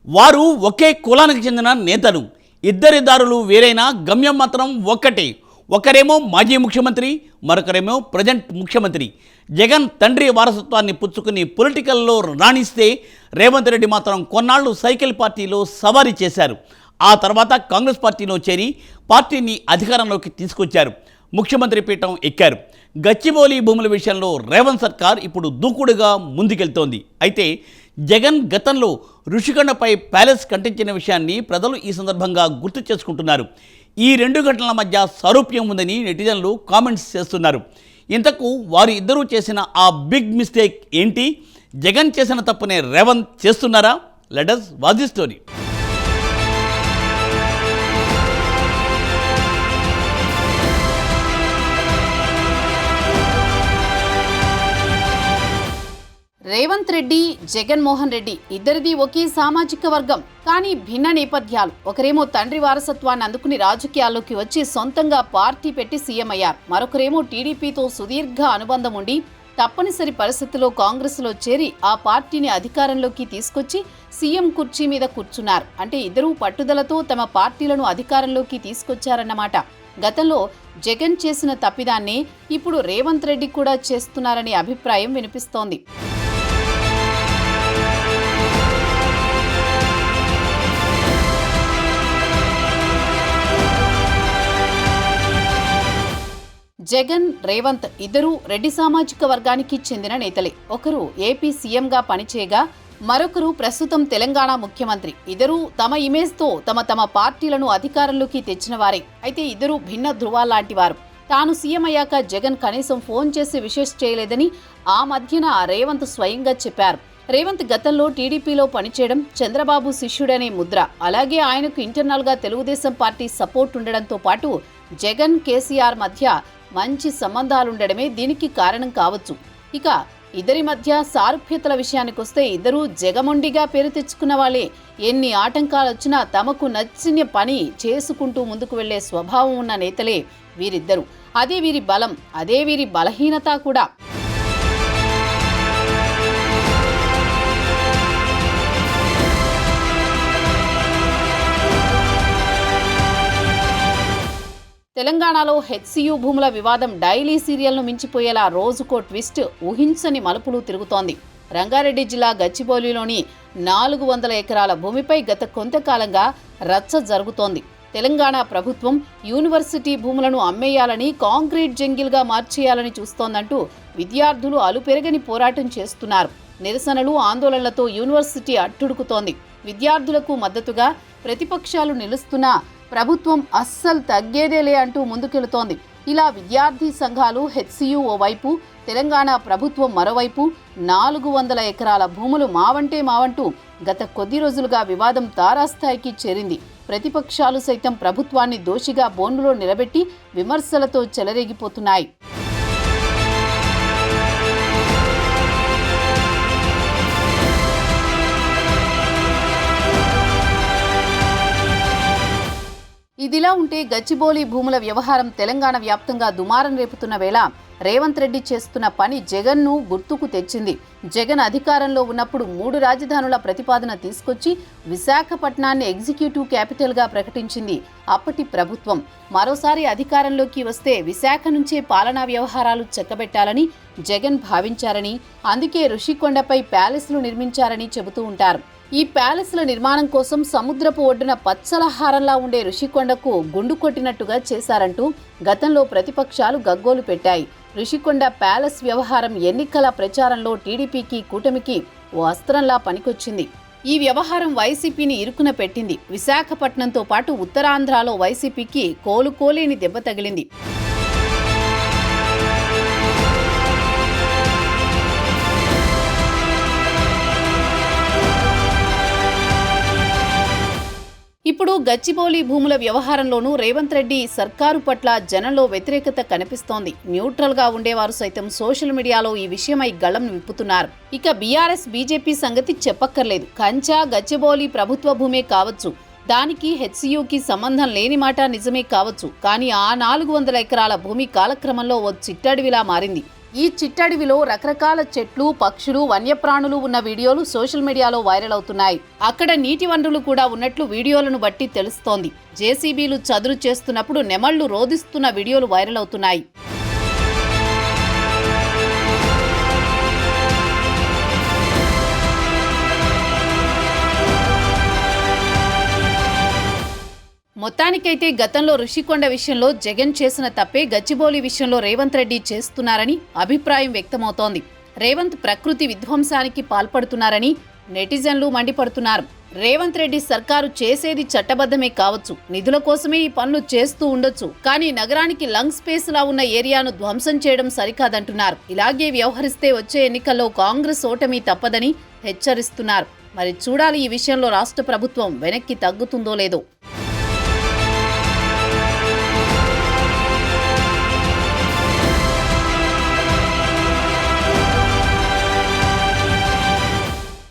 వారు ఒకే కులానికి చెందిన నేతలు. ఇద్దరి దారులు వేరైనా గమ్యం మాత్రం ఒక్కటే. ఒకరేమో మాజీ ముఖ్యమంత్రి, మరొకరేమో ప్రజెంట్ ముఖ్యమంత్రి. జగన్ తండ్రి వారసత్వాన్ని పుచ్చుకుని పొలిటికల్లో రాణిస్తే రేవంత్ రెడ్డి మాత్రం కొన్నాళ్లు సైకిల్ పార్టీలో సవారీ చేశారు. ఆ తర్వాత కాంగ్రెస్ పార్టీలో చేరి పార్టీని అధికారంలోకి తీసుకొచ్చారు. ముఖ్యమంత్రి పీఠం ఎక్కారు. గచ్చిబౌలి భూముల విషయంలో రేవంత్ సర్కార్ ఇప్పుడు దూకుడుగా ముందుకెళ్తోంది. అయితే జగన్ గతంలో ఋషికొండపై ప్యాలెస్ కట్టించిన విషయాన్ని ప్రజలు ఈ సందర్భంగా గుర్తు చేసుకుంటున్నారు. ఈ రెండు ఘటనల మధ్య సారూప్యం ఉందని నెటిజన్లు కామెంట్స్ చేస్తున్నారు. ఇంతకు వారు ఇద్దరూ చేసిన ఆ బిగ్ మిస్టేక్ ఏంటి? జగన్ చేసిన తప్పునే రేవంత్ చేస్తున్నారా? Let us watch the story. Revanth Reddy, Jaganmohan Reddy ఇద్దరిది ఒకే సామాజిక వర్గం, కానీ భిన్న నేపథ్యాలు. ఒకరేమో తండ్రి వారసత్వాన్ని అందుకుని రాజకీయాల్లోకి వచ్చి సొంతంగా పార్టీ పెట్టి సీఎం అయ్యారు. మరొకరేమో టీడీపీతో సుదీర్ఘ అనుబంధం ఉండి తప్పనిసరి పరిస్థితుల్లో కాంగ్రెస్లో చేరి ఆ పార్టీని అధికారంలోకి తీసుకొచ్చి సీఎం కుర్చీ మీద కూర్చున్నారు. అంటే ఇద్దరూ పట్టుదలతో తమ పార్టీలను అధికారంలోకి తీసుకొచ్చారన్నమాట. గతంలో జగన్ చేసిన తప్పిదాన్ని ఇప్పుడు రేవంత్ రెడ్డి కూడా చేస్తున్నారనే అభిప్రాయం వినిపిస్తోంది. జగన్, రేవంత్ ఇద్దరూ రెడ్డి సామాజిక వర్గానికి చెందిన నేతలే. ఒకరు ఏపీ సీఎంగా పనిచేయగా మరొకరు ప్రస్తుతం తెలంగాణ ముఖ్యమంత్రి. ఇద్దరూ తమ ఇమేజ్తో తమ పార్టీలను అధికారంలోకి తెచ్చిన వారే. అయితే ఇద్దరూ భిన్న ధృవాల్లాంటి వారు. తాను సీఎం అయ్యాక జగన్ కనీసం ఫోన్ చేసి విషెస్ చేయలేదని ఆ మధ్యన రేవంత్ స్వయంగా చెప్పారు. రేవంత్ గతంలో టీడీపీలో పనిచేయడం, చంద్రబాబు శిష్యుడనే ముద్ర, అలాగే ఆయనకు ఇంటర్నల్గా తెలుగుదేశం పార్టీ సపోర్ట్ ఉండడంతో పాటు జగన్, కేసీఆర్ మధ్య మంచి సంబంధాలుండడమే దీనికి కారణం కావచ్చు. ఇక ఇద్దరి మధ్య సారూప్యతల విషయానికొస్తే ఇద్దరూ జగమొండిగా పేరు తెచ్చుకున్న వాళ్ళే. ఎన్ని ఆటంకాలొచ్చినా తమకు నచ్చిన పని చేసుకుంటూ ముందుకు వెళ్లే స్వభావం ఉన్న నేతలే వీరిద్దరూ. అదే వీరి బలం, అదే వీరి బలహీనత కూడా. తెలంగాణలో హెచ్సియు భూముల వివాదం డైలీ సీరియల్ను మించిపోయేలా రోజుకో ట్విస్ట్, ఊహించని మలుపులు తిరుగుతోంది. రంగారెడ్డి జిల్లా గచ్చిబౌలిలోని 400 ఎకరాల భూమిపై గత కొంతకాలంగా రచ్చ జరుగుతోంది. తెలంగాణ ప్రభుత్వం యూనివర్సిటీ భూములను అమ్మేయాలని, కాంక్రీట్ జంగిల్గా మార్చేయాలని చూస్తోందంటూ విద్యార్థులు అలుపెరగని పోరాటం చేస్తున్నారు. నిరసనలు, ఆందోళనలతో యూనివర్సిటీ అట్టుడుకుతోంది. విద్యార్థులకు మద్దతుగా ప్రతిపక్షాలు నిలుస్తున్నా ప్రభుత్వం అస్సలు తగ్గేదేలే అంటూ ముందుకెళుతోంది. ఇలా విద్యార్థి సంఘాలు, హెచ్సియు ఓవైపు, తెలంగాణ ప్రభుత్వం మరోవైపు 400 ఎకరాల భూములు మావంటూ గత కొద్ది రోజులుగా వివాదం తారాస్థాయికి చేరింది. ప్రతిపక్షాలు సైతం ప్రభుత్వాన్ని దోషిగా బోనులో నిలబెట్టి విమర్శలతో చెలరేగిపోతున్నాయి. ఇదిలా ఉంటే గచ్చిబౌలి భూముల వ్యవహారం తెలంగాణ వ్యాప్తంగా దుమారం రేపుతున్న వేళ రేవంత్ రెడ్డి చేస్తున్న పని జగన్ను గుర్తుకు తెచ్చింది. జగన్ అధికారంలో ఉన్నప్పుడు 3 రాజధానుల ప్రతిపాదన తీసుకొచ్చి విశాఖపట్నాన్ని ఎగ్జిక్యూటివ్ క్యాపిటల్గా ప్రకటించింది అప్పటి ప్రభుత్వం. మరోసారి అధికారంలోకి వస్తే విశాఖ నుంచే పాలనా వ్యవహారాలు చక్కబెట్టాలని జగన్ భావించారని, అందుకే ఋషికొండపై ప్యాలెస్లు నిర్మించారని చెబుతూ ఉంటారు. ఈ ప్యాలెస్ల నిర్మాణం కోసం సముద్రపు ఒడ్డున పచ్చలహారంలా ఉండే ఋషికొండకు గుండు కొట్టినట్టుగా చేశారంటూ గతంలో ప్రతిపక్షాలు గగ్గోలు పెట్టాయి. ఋషికొండ ప్యాలెస్ వ్యవహారం ఎన్నికల ప్రచారంలో టీడీపీకి, కూటమికి ఓ అస్త్రంలా పనికొచ్చింది. ఈ వ్యవహారం వైసీపీని ఇరుకున పెట్టింది. విశాఖపట్నంతో పాటు ఉత్తరాంధ్రలో వైసీపీకి కోలుకోలేని దెబ్బ తగిలింది. ఇప్పుడు గచ్చిబౌలి భూముల వ్యవహారంలోనూ రేవంత్ రెడ్డి సర్కారు పట్ల జనంలో వ్యతిరేకత కనిపిస్తోంది. న్యూట్రల్గా ఉండేవారు సైతం సోషల్ మీడియాలో ఈ విషయమై గళం విప్పుతున్నారు. ఇక బీఆర్ఎస్, బీజేపీ సంగతి చెప్పక్కర్లేదు. కంచా, గచ్చిబౌలి ప్రభుత్వ భూమే కావచ్చు, దానికి హెచ్సియుకి సంబంధం లేని మాట నిజమే కావచ్చు. కానీ ఆ 400 ఎకరాల భూమి కాలక్రమంలో ఓ చిట్టడివిలా మారింది. ఈ చిట్టడివిలో రకరకాల చెట్లు, పక్షులు, వన్యప్రాణులు ఉన్న వీడియోలు సోషల్ మీడియాలో వైరల్ అవుతున్నాయి. అక్కడ నీటి వనరులు కూడా ఉన్నట్లు వీడియోలను బట్టి తెలుస్తోంది. జేసీబీలు చదును చేస్తున్నప్పుడు నెమళ్లు రోదిస్తున్న వీడియోలు వైరల్ అవుతున్నాయి. మొత్తానికైతే గతంలో ఋషికొండ విషయంలో జగన్ చేసిన తప్పే గచ్చిబౌలి విషయంలో రేవంత్ రెడ్డి చేస్తున్నారని అభిప్రాయం వ్యక్తమవుతోంది. రేవంత్ ప్రకృతి విధ్వంసానికి పాల్పడుతున్నారని నెటిజన్లు మండిపడుతున్నారు. రేవంత్ రెడ్డి సర్కారు చేసేది చట్టబద్ధమే కావచ్చు, నిధుల కోసమే ఈ పనులు చేస్తూ ఉండొచ్చు, కానీ నగరానికి లంగ్ స్పేస్ లా ఉన్న ఏరియాను ధ్వంసం చేయడం సరికాదంటున్నారు. ఇలాగే వ్యవహరిస్తే వచ్చే ఎన్నికల్లో కాంగ్రెస్ ఓటమి తప్పదని హెచ్చరిస్తున్నారు. మరి చూడాలి ఈ విషయంలో రాష్ట్ర ప్రభుత్వం వెనక్కి తగ్గుతుందో లేదో.